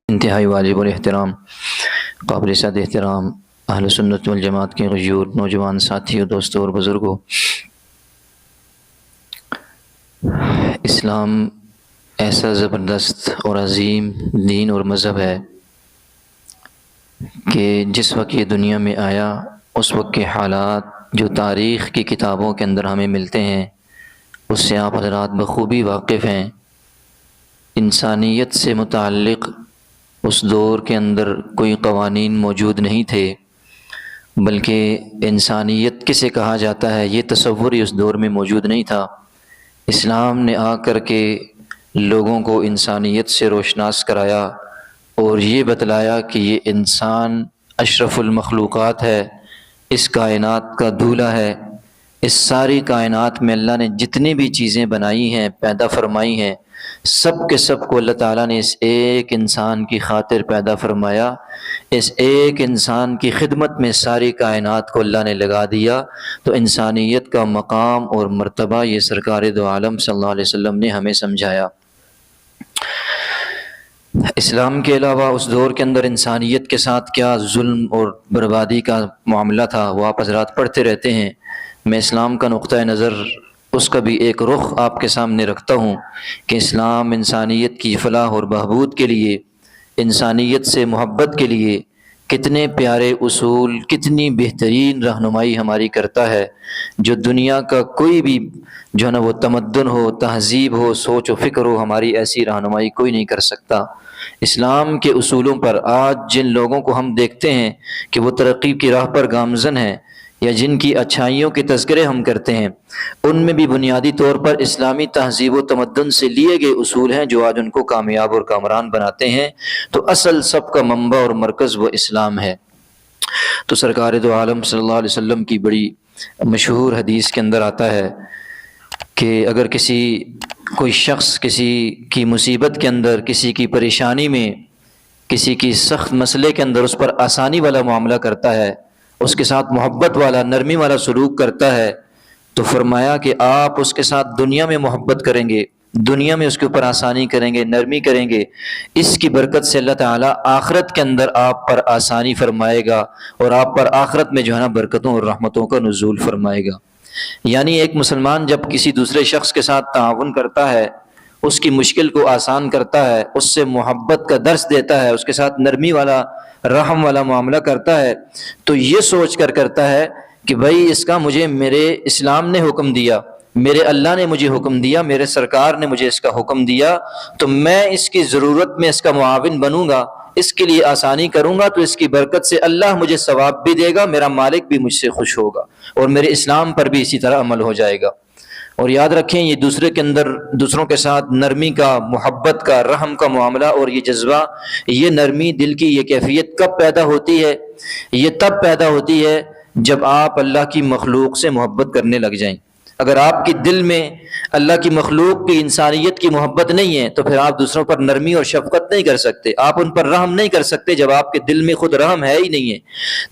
انتہائی واجب الاحترام، قابل صد احترام اہل سنت والجماعت کے غیور نوجوان ساتھیوں، دوستوں اور بزرگوں، اسلام ایسا زبردست اور عظیم دین اور مذہب ہے کہ جس وقت یہ دنیا میں آیا اس وقت کے حالات جو تاریخ کی کتابوں کے اندر ہمیں ملتے ہیں اس سے آپ حضرات بخوبی واقف ہیں۔ انسانیت سے متعلق اس دور کے اندر کوئی قوانین موجود نہیں تھے، بلکہ انسانیت کسے کہا جاتا ہے یہ تصور ہی اس دور میں موجود نہیں تھا۔ اسلام نے آ کر کے لوگوں کو انسانیت سے روشناس کرایا اور یہ بتلایا کہ یہ انسان اشرف المخلوقات ہے، اس کائنات کا دولہ ہے۔ اس ساری کائنات میں اللہ نے جتنی بھی چیزیں بنائی ہیں، پیدا فرمائی ہیں، سب کے سب کو اللہ تعالیٰ نے اس ایک انسان کی خاطر پیدا فرمایا۔ اس ایک انسان کی خدمت میں ساری کائنات کو اللہ نے لگا دیا۔ تو انسانیت کا مقام اور مرتبہ یہ سرکار دو عالم صلی اللہ علیہ وسلم نے ہمیں سمجھایا۔ اسلام کے علاوہ اس دور کے اندر انسانیت کے ساتھ کیا ظلم اور بربادی کا معاملہ تھا وہ آپ حضرات پڑھتے رہتے ہیں۔ میں اسلام کا نقطہ نظر اس کا بھی ایک رخ آپ کے سامنے رکھتا ہوں کہ اسلام انسانیت کی فلاح اور بہبود کے لیے، انسانیت سے محبت کے لیے کتنے پیارے اصول، کتنی بہترین رہنمائی ہماری کرتا ہے، جو دنیا کا کوئی بھی جو ہے نا وہ تمدن ہو، تہذیب ہو، سوچ و فکر ہو، ہماری ایسی رہنمائی کوئی نہیں کر سکتا۔ اسلام کے اصولوں پر آج جن لوگوں کو ہم دیکھتے ہیں کہ وہ ترقی کی راہ پر گامزن ہیں یا جن کی اچھائیوں کے تذکرے ہم کرتے ہیں، ان میں بھی بنیادی طور پر اسلامی تہذیب و تمدن سے لیے گئے اصول ہیں جو آج ان کو کامیاب اور کامران بناتے ہیں۔ تو اصل سب کا منبع اور مرکز وہ اسلام ہے۔ تو سرکار دو عالم صلی اللہ علیہ وسلم کی بڑی مشہور حدیث کے اندر آتا ہے کہ اگر کوئی شخص کسی کی مصیبت کے اندر، کسی کی پریشانی میں، کسی کی سخت مسئلے کے اندر اس پر آسانی والا معاملہ کرتا ہے، اس کے ساتھ محبت والا، نرمی والا سلوک کرتا ہے، تو فرمایا کہ آپ اس کے ساتھ دنیا میں محبت کریں گے، دنیا میں اس کے اوپر آسانی کریں گے، نرمی کریں گے، اس کی برکت سے اللہ تعالیٰ آخرت کے اندر آپ پر آسانی فرمائے گا اور آپ پر آخرت میں جو ہے نا برکتوں اور رحمتوں کا نزول فرمائے گا۔ یعنی ایک مسلمان جب کسی دوسرے شخص کے ساتھ تعاون کرتا ہے، اس کی مشکل کو آسان کرتا ہے، اس سے محبت کا درس دیتا ہے، اس کے ساتھ نرمی والا، رحم والا معاملہ کرتا ہے، تو یہ سوچ کر کرتا ہے کہ بھائی اس کا مجھے میرے اسلام نے حکم دیا، میرے اللہ نے مجھے حکم دیا، میرے سرکار نے مجھے اس کا حکم دیا، تو میں اس کی ضرورت میں اس کا معاون بنوں گا، اس کے لیے آسانی کروں گا، تو اس کی برکت سے اللہ مجھے ثواب بھی دے گا، میرا مالک بھی مجھ سے خوش ہوگا اور میرے اسلام پر بھی اسی طرح عمل ہو جائے گا۔ اور یاد رکھیں یہ دوسرے کے اندر، دوسروں کے ساتھ نرمی کا، محبت کا، رحم کا معاملہ اور یہ جذبہ، یہ نرمی دل کی یہ کیفیت کب پیدا ہوتی ہے؟ یہ تب پیدا ہوتی ہے جب آپ اللہ کی مخلوق سے محبت کرنے لگ جائیں۔ اگر آپ کے دل میں اللہ کی مخلوق کی، انسانیت کی محبت نہیں ہے تو پھر آپ دوسروں پر نرمی اور شفقت نہیں کر سکتے، آپ ان پر رحم نہیں کر سکتے جب آپ کے دل میں خود رحم ہے ہی نہیں ہے۔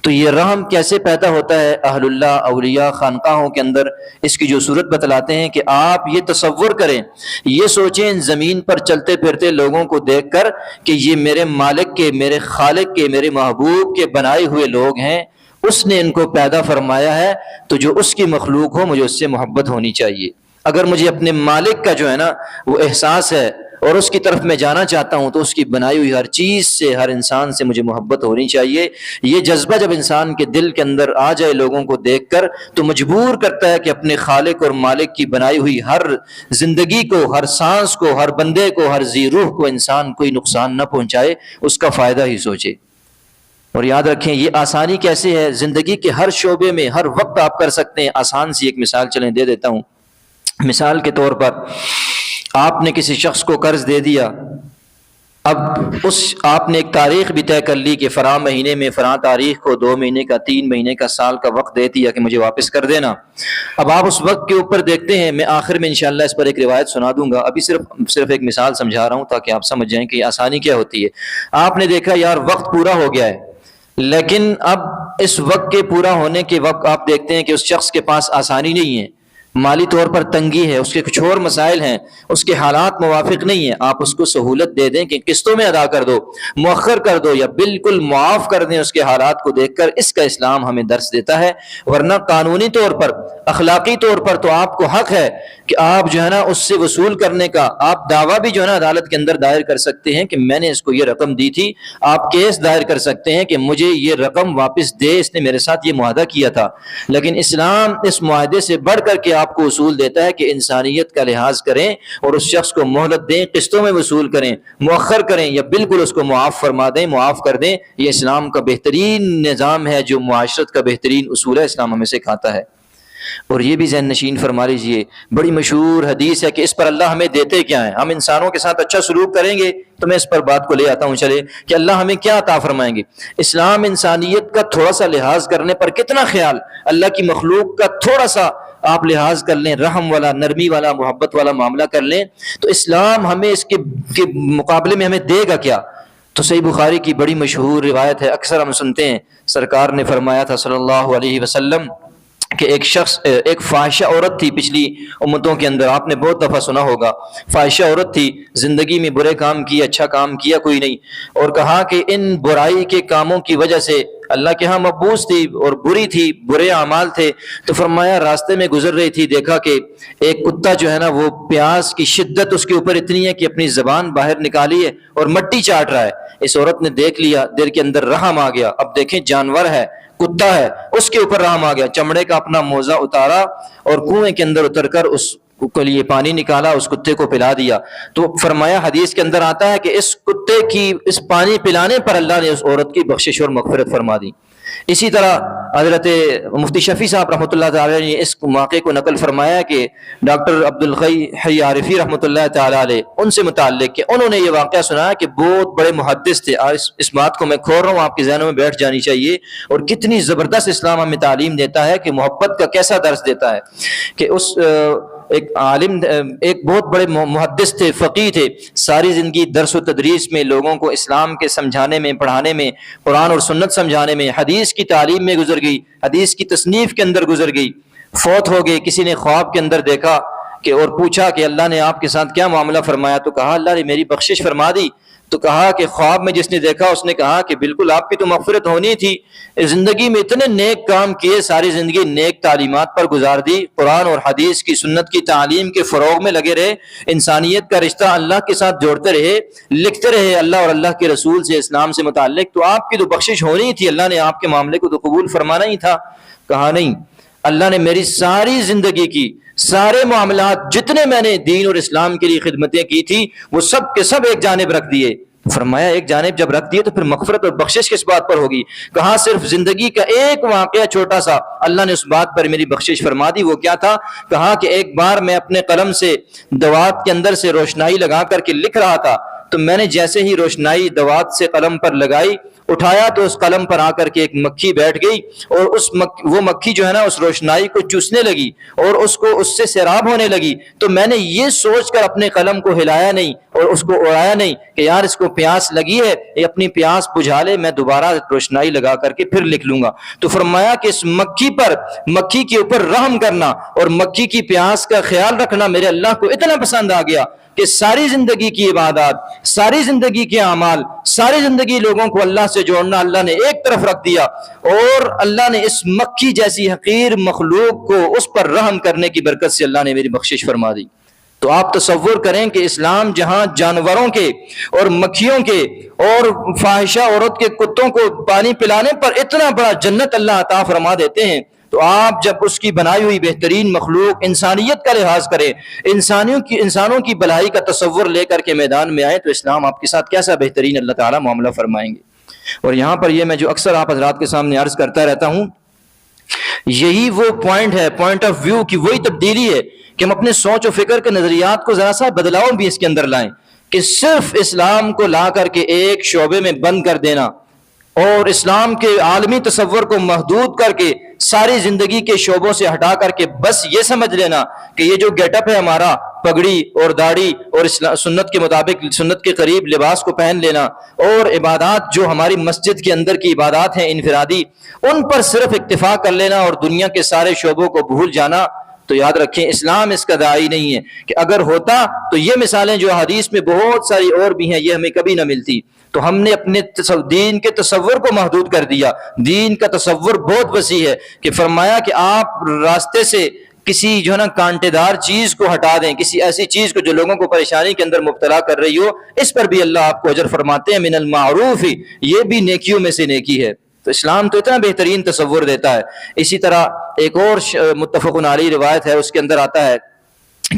تو یہ رحم کیسے پیدا ہوتا ہے؟ اہل اللہ، اولیاء، خانقاہوں کے اندر اس کی جو صورت بتلاتے ہیں کہ آپ یہ تصور کریں، یہ سوچیں زمین پر چلتے پھرتے لوگوں کو دیکھ کر کہ یہ میرے مالک کے، میرے خالق کے، میرے محبوب کے بنائے ہوئے لوگ ہیں، اس نے ان کو پیدا فرمایا ہے، تو جو اس کی مخلوق ہو مجھے اس سے محبت ہونی چاہیے۔ اگر مجھے اپنے مالک کا جو ہے نا وہ احساس ہے اور اس کی طرف میں جانا چاہتا ہوں تو اس کی بنائی ہوئی ہر چیز سے، ہر انسان سے مجھے محبت ہونی چاہیے۔ یہ جذبہ جب انسان کے دل کے اندر آ جائے لوگوں کو دیکھ کر، تو مجبور کرتا ہے کہ اپنے خالق اور مالک کی بنائی ہوئی ہر زندگی کو، ہر سانس کو، ہر بندے کو، ہر ذی روح کو انسان کوئی نقصان نہ پہنچائے، اس کا فائدہ ہی سوچے۔ اور یاد رکھیں یہ آسانی کیسے ہے؟ زندگی کے ہر شعبے میں ہر وقت آپ کر سکتے ہیں۔ آسان سی ایک مثال چلیں دے دیتا ہوں۔ مثال کے طور پر آپ نے کسی شخص کو قرض دے دیا، اب آپ نے ایک تاریخ بھی طے کر لی کہ فلاں مہینے میں فلاں تاریخ کو 2 مہینے کا، 3 مہینے کا، سال کا وقت دے دیا کہ مجھے واپس کر دینا۔ اب آپ اس وقت کے اوپر دیکھتے ہیں، میں آخر میں انشاءاللہ اس پر ایک روایت سنا دوں گا، ابھی صرف ایک مثال سمجھا رہا ہوں تاکہ آپ سمجھ جائیں کہ آسانی کیا ہوتی ہے۔ آپ نے دیکھا یار وقت پورا ہو گیا ہے، لیکن اب اس وقت کے پورا ہونے کے وقت آپ دیکھتے ہیں کہ اس شخص کے پاس آسانی نہیں ہے، مالی طور پر تنگی ہے، اس کے کچھ اور مسائل ہیں، اس کے حالات موافق نہیں ہیں، آپ اس کو سہولت دے دیں کہ قسطوں میں ادا کر دو، مؤخر کر دو، یا بالکل معاف کر دیں اس کے حالات کو دیکھ کر، اس کا اسلام ہمیں درس دیتا ہے۔ ورنہ قانونی طور پر، اخلاقی طور پر تو آپ کو حق ہے کہ آپ جو ہے نا اس سے وصول کرنے کا آپ دعویٰ بھی جو ہے نا عدالت کے اندر دائر کر سکتے ہیں کہ میں نے اس کو یہ رقم دی تھی، آپ کیس دائر کر سکتے ہیں کہ مجھے یہ رقم واپس دے، اس نے میرے ساتھ یہ معاہدہ کیا تھا۔ لیکن اسلام اس معاہدے سے بڑھ کر کے آپ کو اصول دیتا ہے کہ انسانیت کا لحاظ کریں اور اس شخص کو مہلت دیں، قسطوں میں وصول کریں، مؤخر کریں، یا بالکل اس کو معاف فرما دیں، معاف کر دیں۔ یہ اسلام کا بہترین نظام ہے، جو معاشرت کا بہترین اصول ہے، اسلام ہمیں سکھاتا ہے۔ اور یہ بھی ذہن نشین فرما لیجئے، بڑی مشہور حدیث ہے کہ اس پر اللہ ہمیں دیتے کیا ہیں۔ ہم انسانوں کے ساتھ اچھا سلوک کریں گے تو میں اس پر بات کو لے آتا ہوں، چلے کہ اللہ ہمیں کیا عطا فرمائیں گے۔ اسلام انسانیت کا تھوڑا سا لحاظ کرنے پر کتنا خیال، اللہ کی مخلوق کا تھوڑا سا آپ لحاظ کر لیں، رحم والا، نرمی والا، محبت والا معاملہ کر لیں، تو اسلام ہمیں اس کے مقابلے میں ہمیں دے گا کیا؟ تو صحیح بخاری کی بڑی مشہور روایت ہے، اکثر ہم سنتے ہیں، سرکار نے فرمایا تھا صلی اللہ علیہ وسلم کہ ایک فاحشہ عورت تھی پچھلی امتوں کے اندر، آپ نے بہت دفعہ سنا ہوگا، فاحشہ عورت تھی، زندگی میں برے کام کیے، اچھا کام کیا کوئی نہیں، اور کہا کہ ان برائی کے کاموں کی وجہ سے اللہ کے ہاں مبعوث تھی اور بری تھی، برے اعمال تھے۔ تو فرمایا راستے میں گزر رہی تھی، دیکھا کہ ایک کتا جو ہے نا وہ پیاس کی شدت اس کے اوپر اتنی ہے کہ اپنی زبان باہر نکالی ہے اور مٹی چاٹ رہا ہے۔ اس عورت نے دیکھ لیا، دل کے اندر رحم آ گیا، اب دیکھیں جانور ہے، کتا ہے، اس کے اوپر رحم آ گیا، چمڑے کا اپنا موزہ اتارا اور کنویں کے اندر اتر کر اس کے لیے پانی نکالا، اس کتے کو پلا دیا۔ تو فرمایا حدیث کے اندر آتا ہے کہ اس کتے کی اس پانی پلانے پر اللہ نے اس عورت کی بخشش اور مغفرت فرما دی۔ اسی طرح حضرت مفتی شفیع صاحب رحمۃ اللہ تعالی نے اس واقعے کو نقل فرمایا کہ ڈاکٹر عبد الحی حی عارفی رحمۃ اللہ تعالی علیہ ان سے متعلق کہ انہوں نے یہ واقعہ سنایا کہ بہت بڑے محدث تھے، اس بات کو میں کھول رہا ہوں، آپ کے ذہنوں میں بیٹھ جانی چاہیے، اور کتنی زبردست اسلام ہمیں تعلیم دیتا ہے کہ محبت کا کیسا درس دیتا ہے کہ اس ایک عالم، ایک بہت بڑے محدث تھے، فقیہ تھے، ساری زندگی درس و تدریس میں لوگوں کو اسلام کے سمجھانے میں، پڑھانے میں، قرآن اور سنت سمجھانے میں، حدیث کی تعلیم میں گزر گئی، حدیث کی تصنیف کے اندر گزر گئی، فوت ہو گئے۔ کسی نے خواب کے اندر دیکھا کہ اور پوچھا کہ اللہ نے آپ کے ساتھ کیا معاملہ فرمایا؟ تو کہا اللہ نے میری بخشش فرما دی۔ تو کہا کہ خواب میں جس نے دیکھا اس نے کہا کہ بالکل آپ کی تو مغفرت ہونی تھی، زندگی میں اتنے نیک کام کیے، ساری زندگی نیک تعلیمات پر گزار دی، قرآن اور حدیث کی، سنت کی تعلیم کے فروغ میں لگے رہے، انسانیت کا رشتہ اللہ کے ساتھ جوڑتے رہے، لکھتے رہے اللہ اور اللہ کے رسول سے، اسلام سے متعلق، تو آپ کی تو بخشش ہونی تھی، اللہ نے آپ کے معاملے کو تو قبول فرمانا ہی تھا۔ کہا نہیں، اللہ نے میری ساری زندگی کی سارے معاملات جتنے میں نے دین اور اسلام کے لیے خدمتیں کی تھی وہ سب کے سب ایک جانب رکھ دیے۔ فرمایا ایک جانب جب رکھ دیے تو پھر مغفرت اور بخشش کس بات پر ہوگی؟ کہا صرف زندگی کا ایک واقعہ چھوٹا سا اللہ نے اس بات پر میری بخشش فرما دی۔ وہ کیا تھا؟ کہا کہ ایک بار میں اپنے قلم سے دوات کے اندر سے روشنائی لگا کر کے لکھ رہا تھا، تو میں نے جیسے ہی روشنائی دوات سے قلم پر لگائی، اٹھایا تو اس قلم پر آ کر کے ایک مکھی بیٹھ گئی، اور وہ مکھی جو ہے نا اس روشنائی کو چوسنے لگی اور اس سے سیراب ہونے لگی۔ تو میں نے یہ سوچ کر اپنے قلم کو ہلایا نہیں اور اس کو اڑایا نہیں کہ یار اس کو پیاس لگی ہے، یہ اپنی پیاس بجھا لے، میں دوبارہ روشنائی لگا کر کے پھر لکھ لوں گا۔ تو فرمایا کہ اس مکھی کے اوپر رحم کرنا اور مکھی کی پیاس کا خیال رکھنا میرے اللہ کو اتنا پسند آ گیا کہ ساری زندگی کی عبادات، ساری زندگی کے اعمال، ساری زندگی لوگوں کو اللہ سے جوڑنا اللہ نے ایک طرف رکھ دیا، اور اللہ نے اس مکھی جیسی حقیر مخلوق کو اس پر رحم کرنے کی برکت سے اللہ نے میری بخشش فرما دی۔ تو آپ تصور کریں کہ اسلام جہاں جانوروں کے اور مکھیوں کے اور فاحشہ عورت کے کتوں کو پانی پلانے پر اتنا بڑا جنت اللہ عطا فرما دیتے ہیں، تو آپ جب اس کی بنائی ہوئی بہترین مخلوق انسانیت کا لحاظ کریں، انسانوں کی بھلائی کا تصور لے کر کے میدان میں آئے، تو اسلام آپ کے ساتھ کیسا بہترین اللہ تعالیٰ معاملہ فرمائیں گے۔ اور یہاں پر یہ میں جو اکثر آپ حضرات کے سامنے عرض کرتا رہتا ہوں، یہی وہ پوائنٹ ہے، پوائنٹ آف ویو کی وہی تبدیلی ہے کہ ہم اپنے سوچ و فکر کے نظریات کو ذرا سا بدلاؤ بھی اس کے اندر لائیں، کہ صرف اسلام کو لا کر کے ایک شعبے میں بند کر دینا اور اسلام کے عالمی تصور کو محدود کر کے ساری زندگی کے شعبوں سے ہٹا کر کے بس یہ سمجھ لینا کہ یہ جو گیٹ اپ ہے ہمارا پگڑی اور داڑھی اور سنت کے مطابق سنت کے قریب لباس کو پہن لینا، اور عبادات جو ہماری مسجد کے اندر کی عبادات ہیں انفرادی، ان پر صرف اکتفا کر لینا اور دنیا کے سارے شعبوں کو بھول جانا، تو یاد رکھیں اسلام اس کا داعی نہیں ہے۔ کہ اگر ہوتا تو یہ مثالیں جو حدیث میں بہت ساری اور بھی ہیں، یہ ہمیں کبھی نہ ملتی۔ تو ہم نے اپنے دین کے تصور کو محدود کر دیا۔ دین کا تصور بہت وسیع ہے، کہ فرمایا کہ آپ راستے سے کسی جو ہے نا کانٹے دار چیز کو ہٹا دیں، کسی ایسی چیز کو جو لوگوں کو پریشانی کے اندر مبتلا کر رہی ہو، اس پر بھی اللہ آپ کو اجر فرماتے ہیں، من المعروف، یہ بھی نیکیوں میں سے نیکی ہے۔ تو اسلام تو اتنا بہترین تصور دیتا ہے۔ اسی طرح ایک اور متفق علیہ روایت ہے، اس کے اندر آتا ہے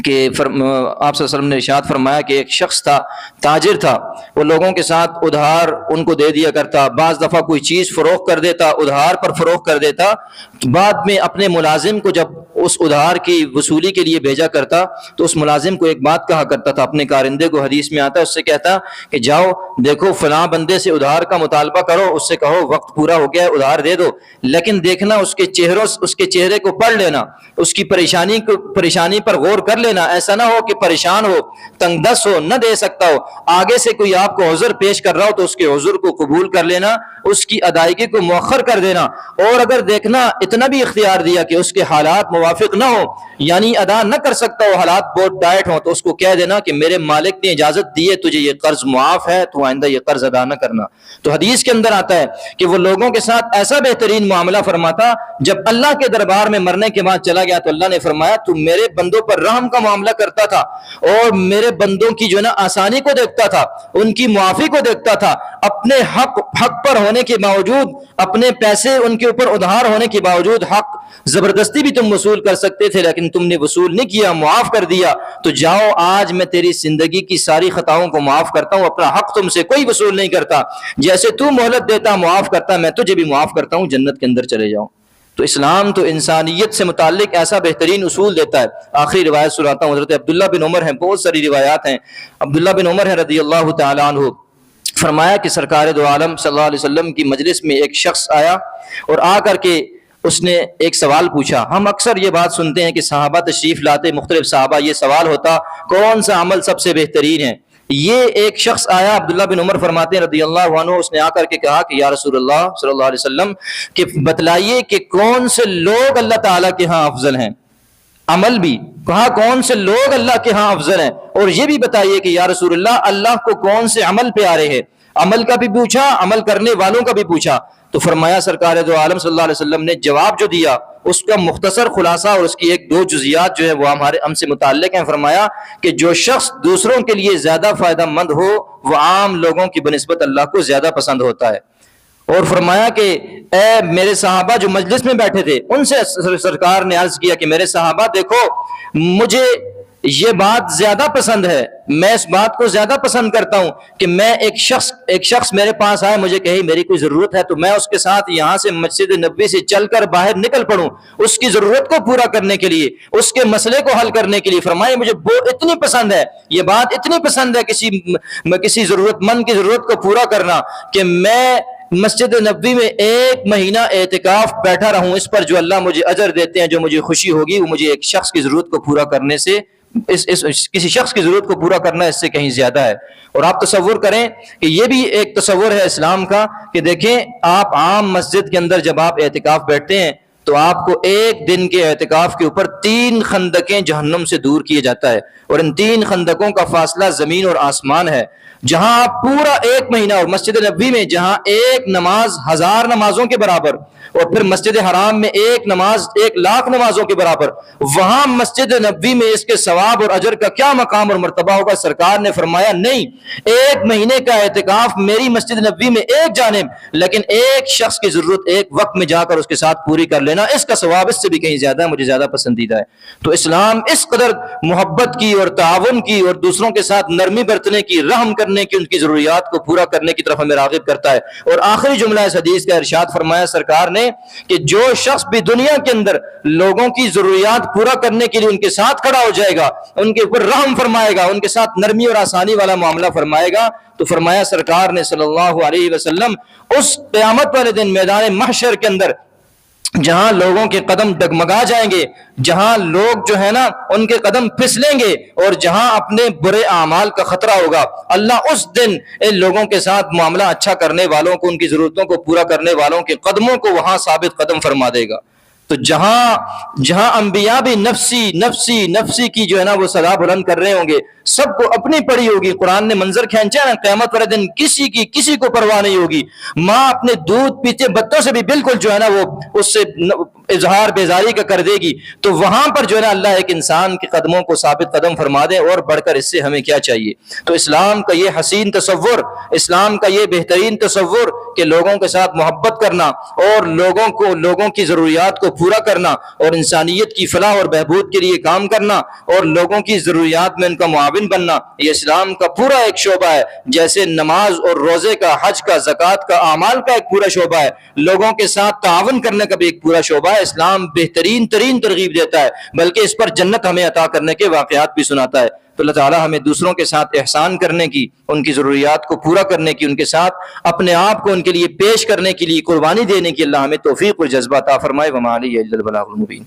کہ آپ صلی اللہ علیہ وسلم نے ارشاد فرمایا کہ ایک شخص تھا، تاجر تھا، وہ لوگوں کے ساتھ ادھار ان کو دے دیا کرتا، بعض دفعہ کوئی چیز فروخت کر دیتا، ادھار پر فروخت کر دیتا، بعد میں اپنے ملازم کو جب اس ادھار کی وصولی کے لیے بھیجا کرتا تو اس ملازم کو ایک بات کہا کرتا تھا، اپنے کارندے کو، حدیث میں آتا ہے، اس سے کہتا کہ جاؤ دیکھو فلاں بندے سے ادھار کا مطالبہ کرو، اس سے کہو وقت پورا ہو گیا ہے ادھار دے دو، لیکن دیکھنا اس کے چہرے کو پڑھ لینا، اس کی پریشانی پر غور کر لینا، ایسا نہ ہو کہ پریشان ہو، تنگ دست ہو، نہ دے سکتا ہو، آگے سے کوئی آپ کو عذر پیش کر رہا ہو تو اس کے عذر کو قبول کر لینا، اس کی ادائیگی کو مؤخر کر دینا، اور اگر دیکھنا اتنا بھی اختیار دیا کہ اس کے حالات موافق نہ ہو، یعنی ادا نہ کر سکتا ہو، حالات بہت ٹائٹ ہوں، تو اس کو کہہ دینا کہ میرے مالک نے اجازت دی ہے، تجھے یہ قرض معاف ہے، تو آئندہ یہ قرض ادا نہ کرنا۔ تو حدیث کے اندر آتا ہے کہ وہ لوگوں کے ساتھ ایسا بہترین معاملہ فرماتا، جب اللہ کے دربار میں مرنے کے بعد چلا گیا تو اللہ نے فرمایا تو میرے بندوں پر رحم کا معاملہ کرتا تھا، اور میرے بندوں کی جو ہے نا آسانی کو دیکھتا تھا، ان کی معافی کو دیکھتا تھا، اپنے حق پر ہونے کے باوجود، اپنے پیسے ان کے اوپر ادھار ہونے کے باوجود، حق زبردستی بھی تم وصول کر سکتے تھے لیکن تم نے وصول نہیں کیا، معاف کر دیا، تو جاؤ آج میں تیری زندگی کی ساری خطاؤں کو معاف کرتا ہوں، اپنا حق تم سے کوئی وصول نہیں کرتا، جیسے تو مہلت دیتا معاف کرتا، میں تجھے بھی معاف کرتا ہوں، جنت کے اندر چلے جاؤ۔ تو اسلام تو انسانیت سے متعلق ایسا بہترین اصول دیتا ہے۔ آخری روایت سناتا ہوں، حضرت عبداللہ بن عمر ہیں، بہت ساری روایات ہیں، عبداللہ بن عمر ہیں رضی اللہ تعالیٰ عنہ، فرمایا کہ سرکار دو عالم صلی اللہ علیہ وسلم کی مجلس میں ایک شخص آیا اور آ کر کے اس نے ایک سوال پوچھا۔ ہم اکثر یہ بات سنتے ہیں کہ صحابہ تشریف لاتے، مختلف صحابہ، یہ سوال ہوتا کون سا عمل سب سے بہترین ہے۔ یہ ایک شخص آیا، عبداللہ بن عمر فرماتے ہیں رضی اللہ عنہ، اس نے آ کر کے کہا کہ یا رسول اللہ صلی اللہ علیہ وسلم کہ بتلائیے کہ کون سے لوگ اللہ تعالیٰ کے ہاں افضل ہیں، عمل بھی کہا کون سے لوگ اللہ کے ہاں افضل ہیں، اور یہ بھی بتائیے کہ یا رسول اللہ اللہ کو کون سے عمل پیارے ہیں۔ عمل کا بھی پوچھا، عمل کرنے والوں کا بھی پوچھا، تو فرمایا سرکار دو عالم صلی اللہ علیہ وسلم نے جواب جو دیا اس کا مختصر خلاصہ اور اس کی ایک دو جزیات جو ہے وہ ہم سے متعلق ہیں۔ فرمایا کہ جو شخص دوسروں کے لیے زیادہ فائدہ مند ہو وہ عام لوگوں کی بنسبت اللہ کو زیادہ پسند ہوتا ہے۔ اور فرمایا کہ اے میرے صحابہ جو مجلس میں بیٹھے تھے، ان سے سرکار نے عرض کیا کہ میرے صحابہ دیکھو، مجھے یہ بات زیادہ پسند ہے، میں اس بات کو زیادہ پسند کرتا ہوں کہ میں ایک شخص میرے پاس آئے، مجھے کہے میری کوئی ضرورت ہے، تو میں اس کے ساتھ یہاں سے مسجد نبوی سے چل کر باہر نکل پڑوں اس کی ضرورت کو پورا کرنے کے لیے، اس کے مسئلے کو حل کرنے کے لیے۔ فرمائے مجھے اتنی پسند ہے، یہ بات اتنی پسند ہے کسی ضرورت مند کی ضرورت کو پورا کرنا کہ میں مسجد نبوی میں 1 مہینہ اعتکاف بیٹھا رہوں، اس پر جو اللہ مجھے اجر دیتے ہیں، جو مجھے خوشی ہوگی، وہ مجھے ایک شخص کی ضرورت کو پورا کرنے سے کسی شخص کی ضرورت کو پورا کرنا اس سے کہیں زیادہ ہے۔ اور آپ تصور کریں کہ یہ بھی ایک تصور ہے اسلام کا کہ دیکھیں آپ عام مسجد کے اندر جب آپ اعتکاف بیٹھتے ہیں تو آپ کو 1 دن کے اعتکاف کے اوپر 3 خندقیں جہنم سے دور کیے جاتا ہے، اور ان 3 خندقوں کا فاصلہ زمین اور آسمان ہے، جہاں آپ پورا 1 مہینہ، اور مسجد نبوی میں جہاں 1 نماز 1000 نمازوں کے برابر، اور پھر مسجد حرام میں 1 نماز 1,00,000 نمازوں کے برابر، وہاں مسجد نبوی میں اس کے ثواب اور اجر کا کیا مقام اور مرتبہ ہوگا؟ سرکار نے فرمایا نہیں، 1 مہینے کا اعتکاف میری مسجد نبوی میں ایک جانب، لیکن ایک شخص کی ضرورت ایک وقت میں جا کر اس کے ساتھ پوری کر لینا، اس کا ثواب اس سے بھی کہیں زیادہ ہے، مجھے زیادہ پسندیدہ ہے۔ تو اسلام اس قدر محبت کی اور تعاون کی اور دوسروں کے ساتھ نرمی برتنے کی، رحم کرنے کی، ان کی ضروریات کو پورا کرنے کی طرف ہمیں راغب کرتا ہے۔ اور آخری جملہ اس حدیث کا ارشاد فرمایا سرکار نے کہ جو شخص بھی دنیا کے اندر لوگوں کی ضروریات پورا کرنے کے لیے ان کے ساتھ کھڑا ہو جائے گا، ان کے اوپر رحم فرمائے گا، ان کے ساتھ نرمی اور آسانی والا معاملہ فرمائے گا، تو فرمایا سرکار نے صلی اللہ علیہ وسلم اس قیامت والے دن میدان محشر کے اندر جہاں لوگوں کے قدم ڈگمگا جائیں گے، جہاں لوگ جو ہے نا ان کے قدم پھسلیں گے، اور جہاں اپنے برے اعمال کا خطرہ ہوگا، اللہ اس دن ان لوگوں کے ساتھ معاملہ اچھا کرنے والوں کو، ان کی ضرورتوں کو پورا کرنے والوں کے قدموں کو وہاں ثابت قدم فرما دے گا۔ تو جہاں انبیاء بھی نفسی نفسی نفسی کی جو ہے نا وہ صدا بلند کر رہے ہوں گے، سب کو اپنی پڑی ہوگی۔ قرآن نے منظر کھینچا نا، قیامت والے دن کسی کو پرواہ نہیں ہوگی۔ ماں اپنے دودھ پیتے بچوں سے بھی بالکل جو ہے نا وہ اس سے اظہار بیزاری کا کر دے گی۔ تو وہاں پر جو ہے نا اللہ ایک انسان کے قدموں کو ثابت قدم فرما دے، اور بڑھ کر اس سے ہمیں کیا چاہیے؟ تو اسلام کا یہ حسین تصور، اسلام کا یہ بہترین تصور کہ لوگوں کے ساتھ محبت کرنا، اور لوگوں کی ضروریات کو پورا کرنا، اور انسانیت کی فلاح اور بہبود کے لیے کام کرنا، اور لوگوں کی ضروریات میں ان کا معاون بننا، یہ اسلام کا پورا ایک شعبہ ہے۔ جیسے نماز اور روزے کا، حج کا، زکوٰۃ کا، اعمال کا ایک پورا شعبہ ہے، لوگوں کے ساتھ تعاون کرنے کا بھی ایک پورا شعبہ ہے۔ اسلام بہترین ترین ترغیب دیتا ہے، بلکہ اس پر جنت ہمیں عطا کرنے کے واقعات بھی سناتا ہے۔ تو اللہ تعالیٰ ہمیں دوسروں کے ساتھ احسان کرنے کی، ان کی ضروریات کو پورا کرنے کی، ان کے ساتھ اپنے آپ کو ان کے لیے پیش کرنے کے لیے قربانی دینے کی اللہ ہمیں توفیق اور جذبہ عطا فرمائے۔ وما علیہ الا البلاغ المبین۔